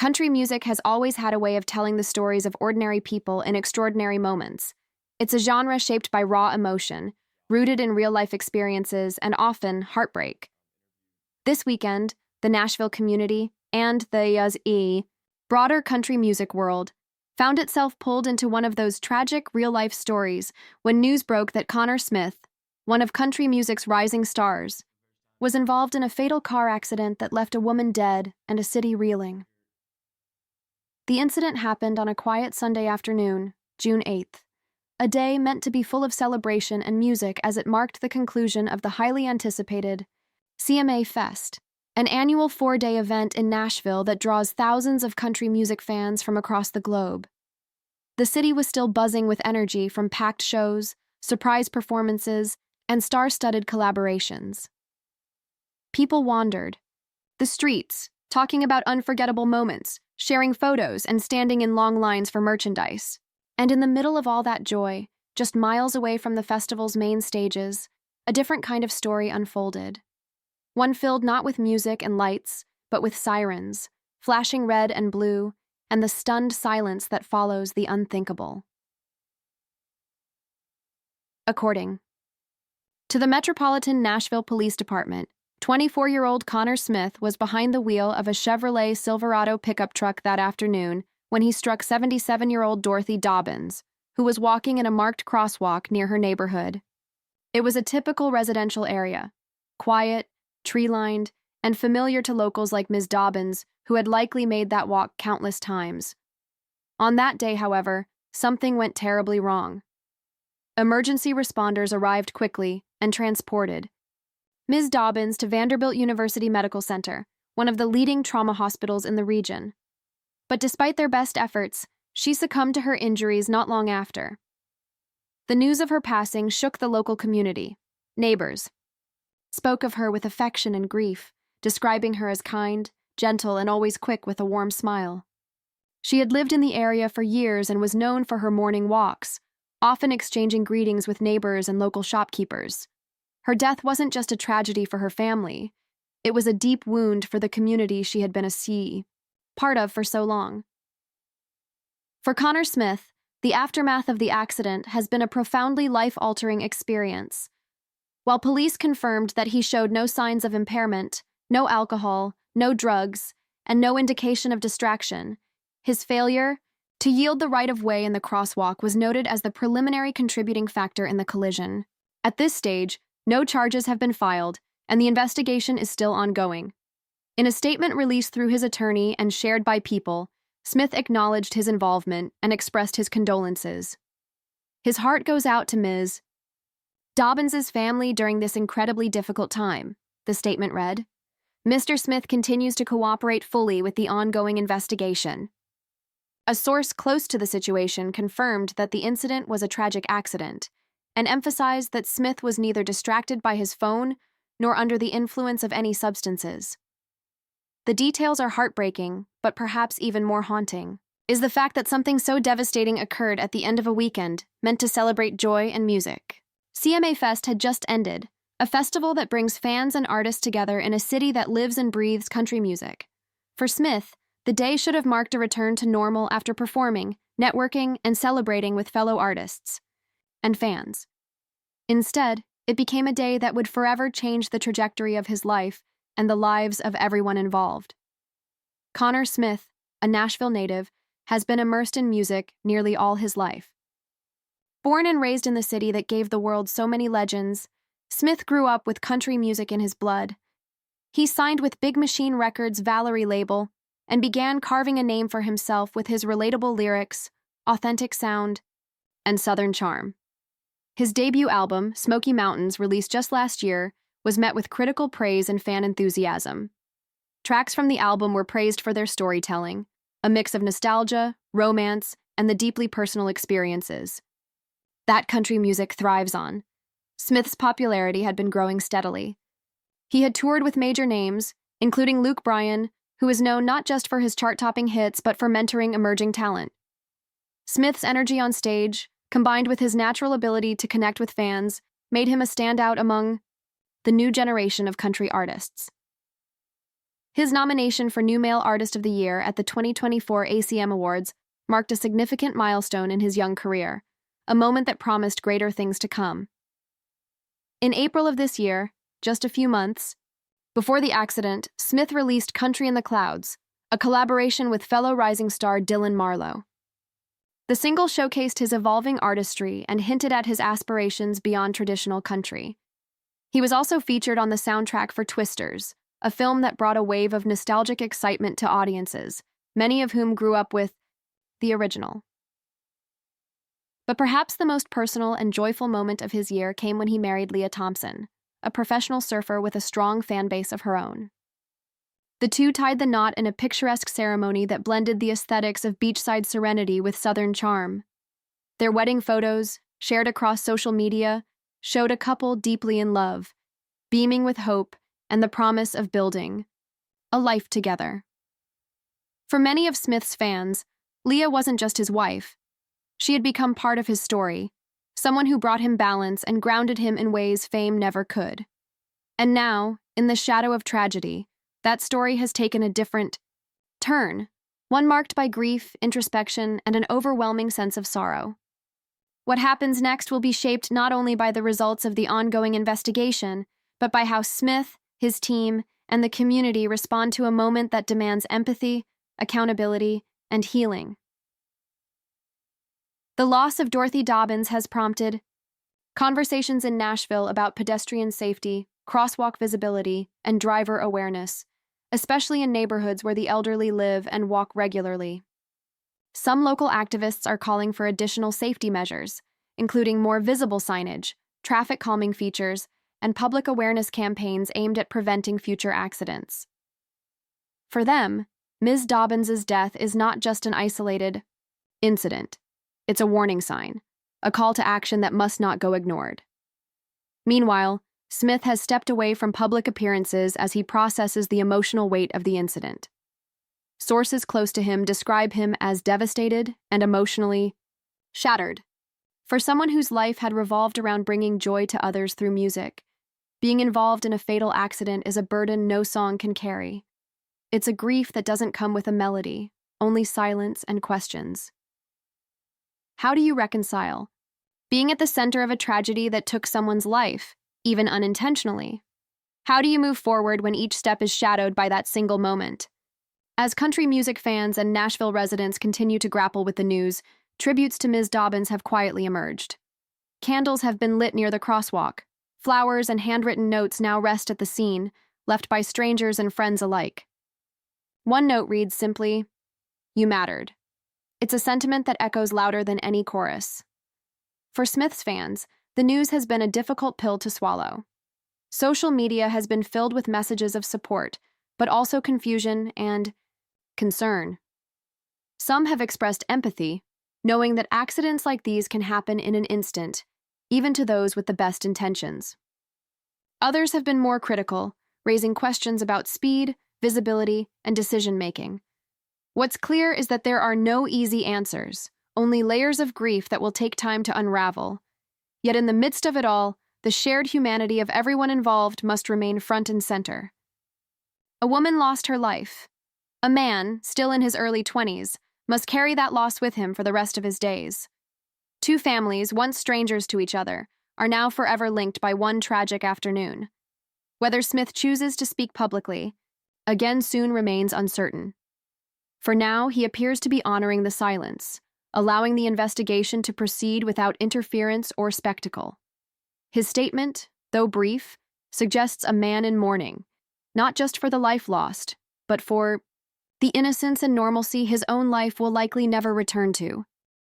Country music has always had a way of telling the stories of ordinary people in extraordinary moments. It's a genre shaped by raw emotion, rooted in real-life experiences and often heartbreak. This weekend, the Nashville community and the broader country music world found itself pulled into one of those tragic real-life stories when news broke that Connor Smith, one of country music's rising stars, was involved in a fatal car accident that left a woman dead and a city reeling. The incident happened on a quiet Sunday afternoon, June 8th, a day meant to be full of celebration and music as it marked the conclusion of the highly anticipated CMA Fest, an annual 4-day event in Nashville that draws thousands of country music fans from across the globe. The city was still buzzing with energy from packed shows, surprise performances, and star-studded collaborations. People wandered the streets, talking about unforgettable moments, sharing photos, and standing in long lines for merchandise. And in the middle of all that joy, just miles away from the festival's main stages, a different kind of story unfolded. One filled not with music and lights, but with sirens, flashing red and blue, and the stunned silence that follows the unthinkable. According to the Metropolitan Nashville Police Department, 24-year-old Connor Smith was behind the wheel of a Chevrolet Silverado pickup truck that afternoon when he struck 77-year-old Dorothy Dobbins, who was walking in a marked crosswalk near her neighborhood. It was a typical residential area, quiet, tree-lined, and familiar to locals like Ms. Dobbins, who had likely made that walk countless times. On that day, however, something went terribly wrong. Emergency responders arrived quickly and transported Ms. Dobbins to Vanderbilt University Medical Center, one of the leading trauma hospitals in the region. But despite their best efforts, she succumbed to her injuries not long after. The news of her passing shook the local community. Neighbors spoke of her with affection and grief, describing her as kind, gentle, and always quick with a warm smile. She had lived in the area for years and was known for her morning walks, often exchanging greetings with neighbors and local shopkeepers. Her death wasn't just a tragedy for her family. It was a deep wound for the community she had been a part of for so long. For Connor Smith, the aftermath of the accident has been a profoundly life-altering experience. While police confirmed that he showed no signs of impairment, no alcohol, no drugs, and no indication of distraction, his failure to yield the right-of-way in the crosswalk was noted as the preliminary contributing factor in the collision. At this stage, no charges have been filed, and the investigation is still ongoing. In a statement released through his attorney and shared by People, Smith acknowledged his involvement and expressed his condolences. His heart goes out to Ms. Dobbins' family during this incredibly difficult time, the statement read. Mr. Smith continues to cooperate fully with the ongoing investigation. A source close to the situation confirmed that the incident was a tragic accident, and emphasized that Smith was neither distracted by his phone nor under the influence of any substances. The details are heartbreaking, but perhaps even more haunting is the fact that something so devastating occurred at the end of a weekend meant to celebrate joy and music. CMA Fest had just ended, a festival that brings fans and artists together in a city that lives and breathes country music. For Smith, the day should have marked a return to normal after performing, networking, and celebrating with fellow artists and fans. Instead, it became a day that would forever change the trajectory of his life and the lives of everyone involved. Connor Smith, a Nashville native, has been immersed in music nearly all his life. Born and raised in the city that gave the world so many legends, Smith grew up with country music in his blood. He signed with Big Machine Records' Valerie label and began carving a name for himself with his relatable lyrics, authentic sound, and Southern charm. His debut album, Smoky Mountains, released just last year, was met with critical praise and fan enthusiasm. Tracks from the album were praised for their storytelling, a mix of nostalgia, romance, and the deeply personal experiences that country music thrives on. Smith's popularity had been growing steadily. He had toured with major names, including Luke Bryan, who is known not just for his chart-topping hits but for mentoring emerging talent. Smith's energy on stage, combined with his natural ability to connect with fans, made him a standout among the new generation of country artists. His nomination for New Male Artist of the Year at the 2024 ACM Awards marked a significant milestone in his young career, a moment that promised greater things to come. In April of this year, just a few months before the accident, Smith released Country in the Clouds, a collaboration with fellow rising star Dylan Marlowe. The single showcased his evolving artistry and hinted at his aspirations beyond traditional country. He was also featured on the soundtrack for Twisters, a film that brought a wave of nostalgic excitement to audiences, many of whom grew up with the original. But perhaps the most personal and joyful moment of his year came when he married Leah Thompson, a professional surfer with a strong fan base of her own. The two tied the knot in a picturesque ceremony that blended the aesthetics of beachside serenity with southern charm. Their wedding photos, shared across social media, showed a couple deeply in love, beaming with hope and the promise of building a life together. For many of Smith's fans, Leah wasn't just his wife. She had become part of his story, someone who brought him balance and grounded him in ways fame never could. And now, in the shadow of tragedy, that story has taken a different turn, one marked by grief, introspection, and an overwhelming sense of sorrow. What happens next will be shaped not only by the results of the ongoing investigation, but by how Smith, his team, and the community respond to a moment that demands empathy, accountability, and healing. The loss of Dorothy Dobbins has prompted conversations in Nashville about pedestrian safety, crosswalk visibility, and driver awareness, especially in neighborhoods where the elderly live and walk regularly. Some local activists are calling for additional safety measures, including more visible signage, traffic calming features, and public awareness campaigns aimed at preventing future accidents. For them, Ms. Dobbins's death is not just an isolated incident. It's a warning sign, a call to action that must not go ignored. Meanwhile, Smith has stepped away from public appearances as he processes the emotional weight of the incident. Sources close to him describe him as devastated and emotionally shattered. For someone whose life had revolved around bringing joy to others through music, being involved in a fatal accident is a burden no song can carry. It's a grief that doesn't come with a melody, only silence and questions. How do you reconcile being at the center of a tragedy that took someone's life, even unintentionally? How do you move forward when each step is shadowed by that single moment? As country music fans and Nashville residents continue to grapple with the news, tributes to Ms. Dobbins have quietly emerged. Candles have been lit near the crosswalk. Flowers and handwritten notes now rest at the scene, left by strangers and friends alike. One note reads simply, "You mattered." It's a sentiment that echoes louder than any chorus. For Smith's fans, the news has been a difficult pill to swallow. Social media has been filled with messages of support, but also confusion and concern. Some have expressed empathy, knowing that accidents like these can happen in an instant, even to those with the best intentions. Others have been more critical, raising questions about speed, visibility, and decision-making. What's clear is that there are no easy answers, only layers of grief that will take time to unravel. Yet in the midst of it all, the shared humanity of everyone involved must remain front and center. A woman lost her life. A man, still in his early 20s, must carry that loss with him for the rest of his days. Two families, once strangers to each other, are now forever linked by one tragic afternoon. Whether Smith chooses to speak publicly, again soon remains uncertain. For now, he appears to be honoring the silence, allowing the investigation to proceed without interference or spectacle. His statement, though brief, suggests a man in mourning, not just for the life lost, but for the innocence and normalcy his own life will likely never return to.